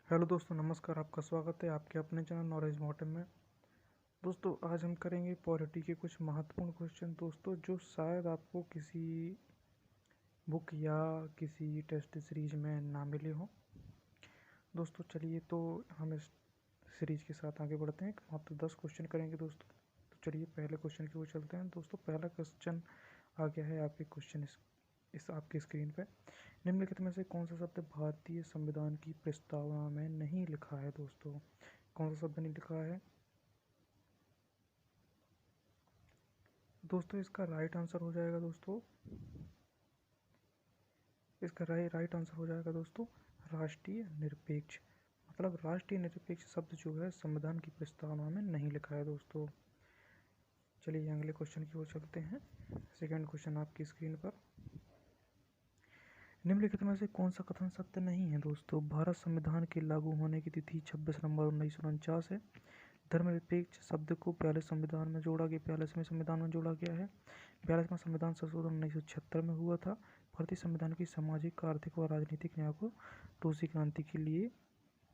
Hello दोस्तों, नमस्कार। आपका स्वागत है आपके अपने चैनल नॉलेज माउंटेन में। दोस्तों, आज हम करेंगे पॉलिटी के कुछ महत्वपूर्ण क्वेश्चन दोस्तों, जो शायद आपको किसी बुक या किसी टेस्ट सीरीज में ना मिले हों। दोस्तों चलिए, तो हम इस सीरीज के साथ आगे बढ़ते हैं। मात्र 10 क्वेश्चन करेंगे दोस्तों। तो चलिए पहले क्वेश्चन की ओर चलते हैं दोस्तों। पहला क्वेश्चन आ गया है आपके क्वेश्चन इस आपकी स्क्रीन पे। निम्नलिखित में से कौन सा शब्द भारतीय संविधान की प्रस्तावना में नहीं लिखा है दोस्तों? कौन सा शब्द नहीं लिखा है दोस्तों? इसका राइट आंसर हो जाएगा दोस्तों, इसका राइट आंसर हो जाएगा दोस्तों राष्ट्रीय निरपेक्ष। मतलब राष्ट्रीय निरपेक्ष शब्द जो है संविधान की प्रस्तावना में नहीं लिखा है दोस्तों। चलिए अगले क्वेश्चन की ओर चलते हैं। सेकंड क्वेश्चन आपकी स्क्रीन पर। निम्नलिखित में से कौन सा कथन सत्य नहीं है दोस्तों? भारत संविधान के लागू होने की तिथि 26 नवंबर 1949 है। धर्मनिरपेक्ष शब्द को 42 संविधान में जोड़ा गया 42वें संविधान में जोड़ा गया है। 42वां संविधान संशोधन 1976 में हुआ था। भारतीय संविधान की सामाजिक, आर्थिक व राजनीतिक न्याय को रूसी क्रांति के लिए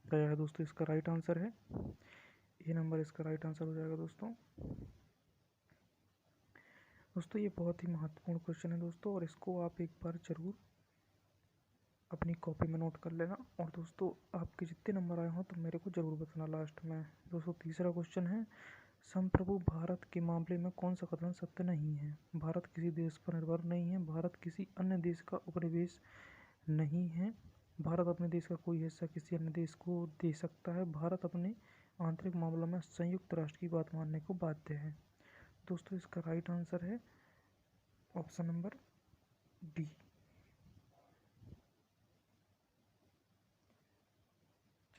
गया है दोस्तों। इसका राइट आंसर है ए नंबर, इसका राइट आंसर हो जाएगा दोस्तों। दोस्तों ये बहुत ही महत्वपूर्ण क्वेश्चन है दोस्तों, और इसको आप एक बार जरूर अपनी कॉपी में नोट कर लेना। और दोस्तों आपके जितने नंबर आए हों तो मेरे को ज़रूर बताना लास्ट में। दोस्तों तीसरा क्वेश्चन है, संप्रभु भारत के मामले में कौन सा कथन सत्य नहीं है? भारत किसी देश पर निर्भर नहीं है। भारत किसी अन्य देश का उपनिवेश नहीं है। भारत अपने देश का कोई हिस्सा किसी अन्य देश को दे सकता है। भारत अपने आंतरिक मामलों में संयुक्त राष्ट्र की बात मानने को बाध्य है। दोस्तों इसका राइट आंसर है ऑप्शन नंबर डी।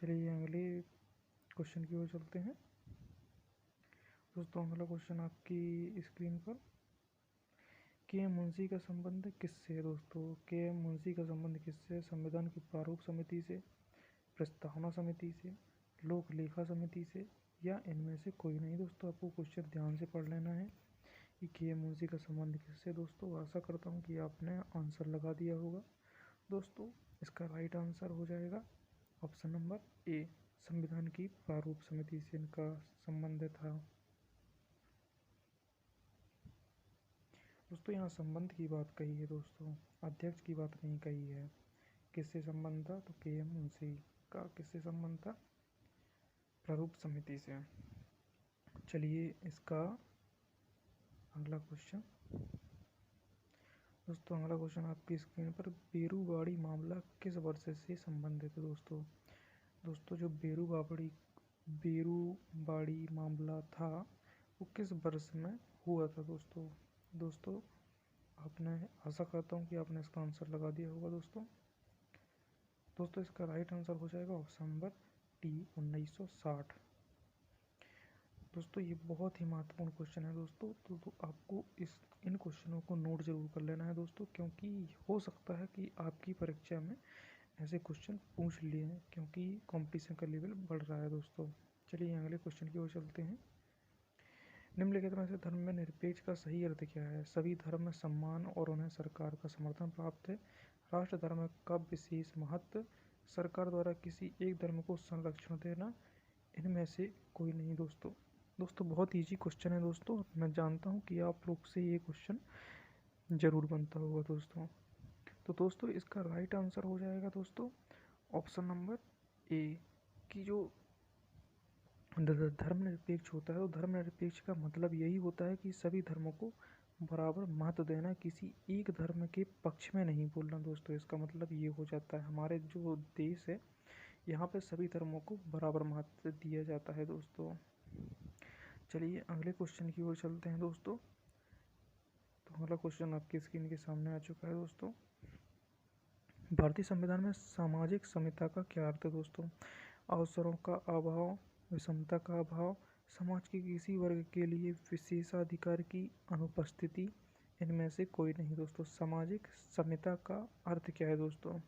चलिए अगले क्वेश्चन की ओर चलते हैं दोस्तों। अगला क्वेश्चन आपकी स्क्रीन पर, के एम मुंशी का संबंध किससे है दोस्तों? के एम मुंशी का संबंध किससे? संविधान की प्रारूप समिति से, प्रस्तावना समिति से, लोक लेखा समिति से, या इनमें से कोई नहीं। दोस्तों आपको क्वेश्चन ध्यान से पढ़ लेना है कि के एम मुंशी का संबंध किससे। दोस्तों आशा करता हूँ कि आपने आंसर लगा दिया होगा। दोस्तों इसका राइट आंसर हो जाएगा ऑप्शन नंबर ए, संविधान की प्रारूप समिति से इनका संबंध था। दोस्तों यहाँ संबंध की बात कही है दोस्तों, अध्यक्ष की बात नहीं कही है। किससे संबंध था? तो के एम मुंशी का किससे संबंध था? प्रारूप समिति से। चलिए इसका अगला क्वेश्चन दोस्तों, अगला क्वेश्चन आपकी स्क्रीन पर, बेरूबाड़ी मामला किस वर्ष से संबंधित है दोस्तों? दोस्तों जो बेरूबाड़ी मामला था वो किस वर्ष में हुआ था दोस्तों? दोस्तों आपने, आशा करता हूँ कि आपने इसका आंसर लगा दिया होगा दोस्तों। दोस्तों इसका राइट आंसर हो जाएगा ऑप्शन नंबर डी, 1960। दोस्तों ये बहुत ही महत्वपूर्ण क्वेश्चन है दोस्तों, तो आपको इन क्वेश्चनों को नोट जरूर कर लेना है दोस्तों, क्योंकि हो सकता है कि आपकी परीक्षा में ऐसे क्वेश्चन पूछ लिए हैं, क्योंकि कंपटीशन का लेवल बढ़ रहा है दोस्तों। चलिए अगले क्वेश्चन की ओर चलते हैं। निम्नलिखित में से धर्म में निरपेक्ष का सही अर्थ क्या है? सभी धर्म में सम्मान और उन्हें सरकार का समर्थन प्राप्त है। राष्ट्र धर्म का विशेष महत्व। सरकार द्वारा किसी एक धर्म को संरक्षण देना। इनमें से कोई नहीं दोस्तों। दोस्तों बहुत इजी क्वेश्चन है दोस्तों, मैं जानता हूँ कि आप लोग से ये क्वेश्चन ज़रूर बनता होगा दोस्तों। तो दोस्तों इसका राइट आंसर हो जाएगा दोस्तों ऑप्शन नंबर ए, कि जो धर्मनिरपेक्ष होता है, तो धर्मनिरपेक्ष का मतलब यही होता है कि सभी धर्मों को बराबर महत्व देना, किसी एक धर्म के पक्ष में नहीं बोलना दोस्तों। इसका मतलब ये हो जाता है, हमारे जो देश है यहाँ पे सभी धर्मों को बराबर महत्व दिया जाता है दोस्तों। चलिए अगले क्वेश्चन की ओर चलते हैं दोस्तों। तो अगला क्वेश्चन आपकी स्क्रीन के सामने आ चुका है दोस्तों। भारतीय संविधान में सामाजिक समता का क्या अर्थ है दोस्तों? अवसरों का अभाव, विषमता का अभाव, समाज के किसी वर्ग के लिए विशेषाधिकार की अनुपस्थिति। इनमें से कोई नहीं दोस्तों। सामाजिक समता का अर्थ क्या है दोस्तों?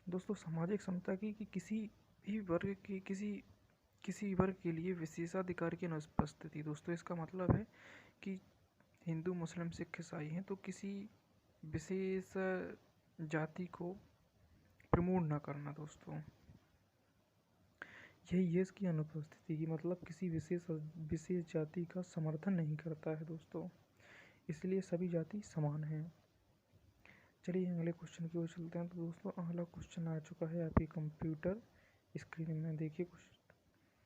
दोस्तों सामाजिक समता की कि किसी भी वर्ग के किसी वर्ग के लिए विशेषाधिकार की अनुपस्थिति। दोस्तों इसका मतलब है कि हिंदू, मुस्लिम, सिख, ईसाई हैं, तो किसी विशेष जाति को प्रमोट ना करना दोस्तों। यही यस की अनुपस्थिति की मतलब किसी विशेष जाति का समर्थन नहीं करता है दोस्तों, इसलिए सभी जाति समान हैं। चलिए अगले क्वेश्चन की ओर चलते हैं। तो दोस्तों अगला क्वेश्चन आ चुका है आपकी कंप्यूटर स्क्रीन में। देखिए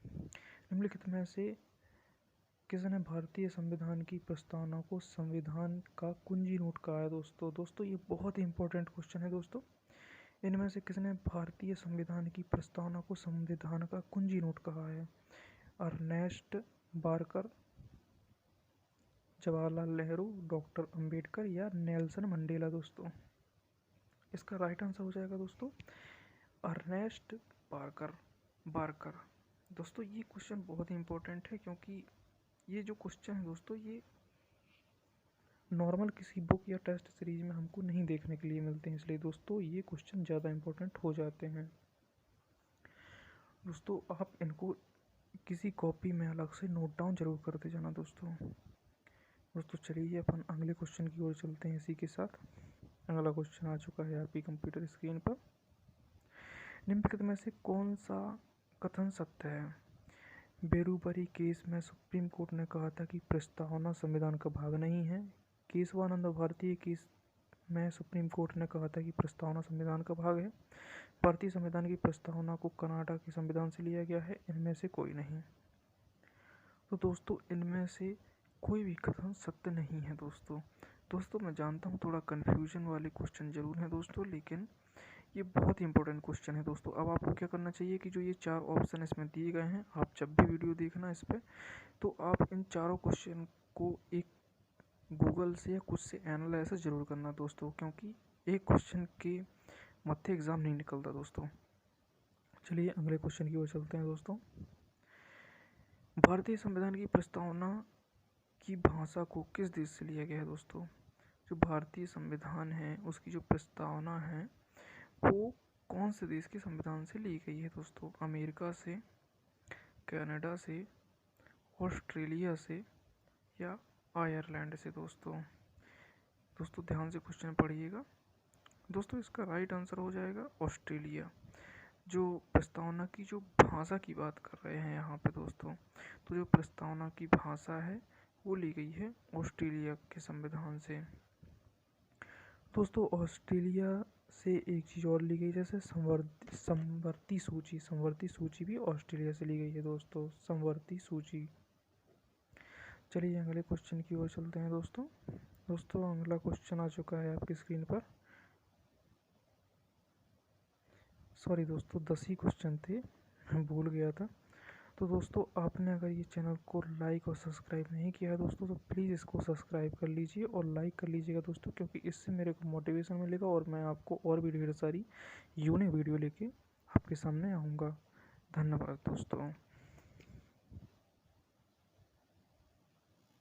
निम्नलिखित में से किसने भारतीय संविधान की प्रस्तावना को संविधान का कुंजी नोट कहा है दोस्तों ये बहुत ही इंपॉर्टेंट क्वेश्चन है दोस्तों। इनमें से किसने भारतीय संविधान की प्रस्तावना को संविधान का कुंजी नोट कहा है? Ernest Barker, Jawaharlal Nehru, doctor Ambedkar या नेल्सन मंडेला दोस्तों। इसका राइट आंसर हो जाएगा दोस्तों अर्नेस्ट बारकर। दोस्तों ये क्वेश्चन बहुत ही इंपॉर्टेंट है, क्योंकि ये जो क्वेश्चन है दोस्तों ये नॉर्मल किसी बुक या टेस्ट सीरीज में हमको नहीं देखने के लिए मिलते हैं, इसलिए दोस्तों ये क्वेश्चन ज़्यादा इंपॉर्टेंट हो जाते हैं। दोस्तों आप इनको किसी कॉपी में अलग से नोट डाउन जरूर करते जाना दोस्तों चलिए अपन अगले क्वेश्चन की ओर चलते हैं। इसी के साथ अगला क्वेश्चन आ चुका है आपकी कंप्यूटर स्क्रीन पर। निम्नलिखित में से कौन सा कथन सत्य है? बेरूबरी केस में सुप्रीम कोर्ट ने कहा था कि प्रस्तावना संविधान का भाग नहीं है। केशवानंद भारतीय केस में सुप्रीम कोर्ट ने कहा था कि प्रस्तावना संविधान का भाग है। भारतीय संविधान की प्रस्तावना को कनाडा के संविधान से लिया गया है। इनमें से कोई नहीं। तो दोस्तों इनमें से कोई भी कथन सत्य नहीं है दोस्तों मैं जानता हूँ थोड़ा कन्फ्यूजन वाले क्वेश्चन जरूर हैं दोस्तों, लेकिन ये बहुत ही इंपॉर्टेंट क्वेश्चन है दोस्तों। अब आपको क्या करना चाहिए कि जो ये 4 ऑप्शन इसमें दिए गए हैं, आप जब भी वीडियो देखना इस पर, तो आप इन चारों क्वेश्चन को एक गूगल से या कुछ से एनालाइज ज़रूर करना दोस्तों, क्योंकि एक क्वेश्चन के मत्थे एग्ज़ाम नहीं निकलता दोस्तों। चलिए अगले क्वेश्चन की ओर चलते हैं दोस्तों। भारतीय संविधान की प्रस्तावना की भाषा को किस देश से लिया गया है दोस्तों? जो भारतीय संविधान है उसकी जो प्रस्तावना है वो कौन से देश के संविधान से ली गई है दोस्तों? अमेरिका से, कनाडा से, ऑस्ट्रेलिया से या आयरलैंड से दोस्तों ध्यान से क्वेश्चन पढ़िएगा दोस्तों। इसका राइट आंसर हो जाएगा ऑस्ट्रेलिया। जो प्रस्तावना की जो भाषा की बात कर रहे हैं यहाँ पे दोस्तों, तो जो प्रस्तावना की भाषा है वो ली गई है ऑस्ट्रेलिया के संविधान से। दोस्तों ऑस्ट्रेलिया से एक चीज़ और ली गई, जैसे समवर्ती सूची भी ऑस्ट्रेलिया से ली गई है दोस्तों, समवर्ती सूची। चलिए अगले क्वेश्चन की ओर चलते हैं दोस्तों अगला क्वेश्चन आ चुका है आपकी स्क्रीन पर। सॉरी दोस्तों 10 ही क्वेश्चन थे, मैं भूल गया था। तो दोस्तों आपने अगर ये चैनल को लाइक और सब्सक्राइब नहीं किया है दोस्तों, तो प्लीज़ इसको सब्सक्राइब कर लीजिए और लाइक कर लीजिएगा दोस्तों, क्योंकि इससे मेरे को मोटिवेशन मिलेगा और मैं आपको और भी ढेर सारी यूनिक वीडियो लेके आपके सामने आऊँगा। धन्यवाद दोस्तों।